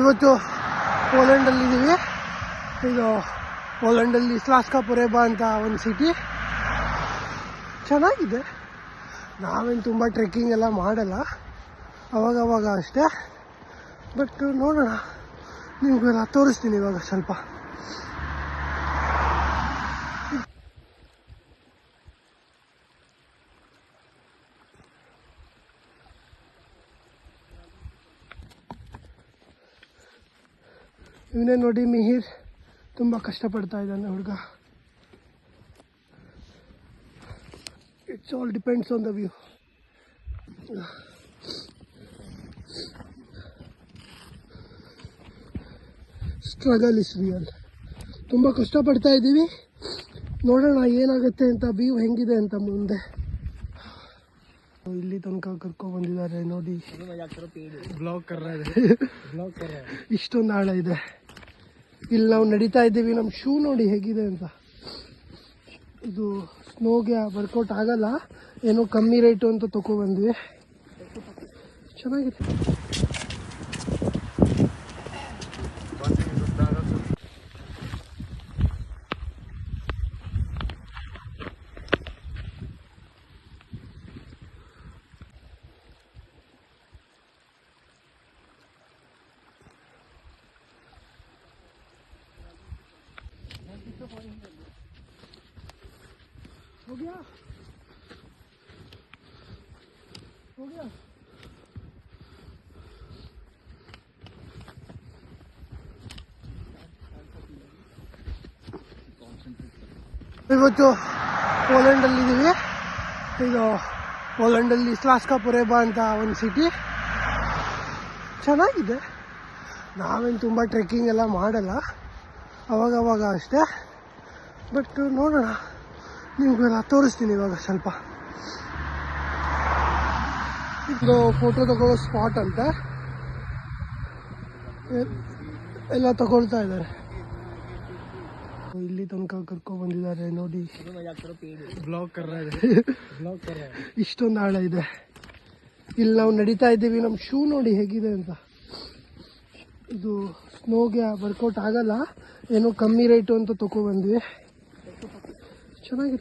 ಇವತ್ತು ಪೋಲೆಂಡಲ್ಲಿದ್ದೀವಿ. ಇದು ಪೋಲೆಂಡಲ್ಲಿ ಸ್ಲಾಸ್ಕಾ ಪೊರೇಬಾ ಅಂತ ಒಂದು ಸಿಟಿ. ಚೆನ್ನಾಗಿದೆ. ನಾವೇನು ತುಂಬ ಟ್ರೆಕ್ಕಿಂಗ್ ಎಲ್ಲ ಮಾಡಲ್ಲ, ಅವಾಗವಾಗ ಅಷ್ಟೇ. ಬಟ್ ನೋಡೋಣ, ನಿಮಗೆಲ್ಲ ತೋರಿಸ್ತೀನಿ ಇವಾಗ ಸ್ವಲ್ಪ. ಇವನೇ ನೋಡಿ ಮಿಹಿರ್, ತುಂಬ ಕಷ್ಟಪಡ್ತಾ ಇದ್ದಾನೆ ಹುಡುಗ. It's all depends on the view. Struggle is real. ತುಂಬ ಕಷ್ಟಪಡ್ತಾ ಇದ್ದೀವಿ, ನೋಡೋಣ ಏನಾಗುತ್ತೆ ಅಂತ, ವ್ಯೂ ಹೆಂಗಿದೆ ಅಂತ ಮುಂದೆ. ಇಲ್ಲಿ ತನಕ ಕರ್ಕೊಂಡು ಬಂದಿದ್ದಾರೆ ನೋಡಿ. ಇಷ್ಟೊಂದು ಆಳ ಇದೆ. ಇಲ್ಲಿ ನಾವು ನಡೀತಾ ಇದ್ದೀವಿ, ನಮ್ಮ ಶೂ ನೋಡಿ ಹೇಗಿದೆ ಅಂತ. ಇದು ಸ್ನೋಗೆ ವರ್ಕೌಟ್ ಆಗಲ್ಲ, ಏನೋ ಕಮ್ಮಿ ರೇಟು ಅಂತ ತಗೊಬಂದ್ವಿ. ಚೆನ್ನಾಗಿದೆ. हो गया ಇವತ್ತು ಪೋಲೆಂಡಲ್ಲಿದ್ದೀವಿ. ಇದು ಪೋಲೆಂಡಲ್ಲಿ ಸ್ಲಾಸ್ಕಾ ಪೊರೇಬಾ ಅಂತ ಒಂದು ಸಿಟಿ. ಚೆನ್ನಾಗಿದೆ. ನಾವೇನು ತುಂಬ ಟ್ರೆಕ್ಕಿಂಗ್ ಎಲ್ಲ ಮಾಡಲ್ಲ, ಅವಾಗವಾಗ ಅಷ್ಟೇ. ಬಟ್ ನೋಡೋಣ, ನಿಮಗೆಲ್ಲ ತೋರಿಸ್ತೀನಿ ಇವಾಗ ಸ್ವಲ್ಪ. ಇದು ಫೋಟೋ ತಗೊಳ್ಳೋ ಸ್ಪಾಟ್ ಅಂತ ಎಲ್ಲ ತಗೊಳ್ತಾ ಇದ್ದಾರೆ. ಇಲ್ಲಿ ತನಕ ಕರ್ಕೊಂಡು ಬಂದಿದ್ದಾರೆ ನೋಡಿ. ಇಷ್ಟೊಂದು ಆಳ ಇದೆ. ಇಲ್ಲಿ ನಾವು ನಡೀತಾ ಇದ್ದೀವಿ, ನಮ್ಮ ಶೂ ನೋಡಿ ಹೇಗಿದೆ ಅಂತ. ಇದು ಸ್ನೋಗೆ ವರ್ಕೌಟ್ ಆಗಲ್ಲ, ಏನೋ ಕಮ್ಮಿ ರೇಟು ಅಂತ ತಗೊಬಂದ್ವಿ. ಚೆನ್ನಾಗಿದೆ.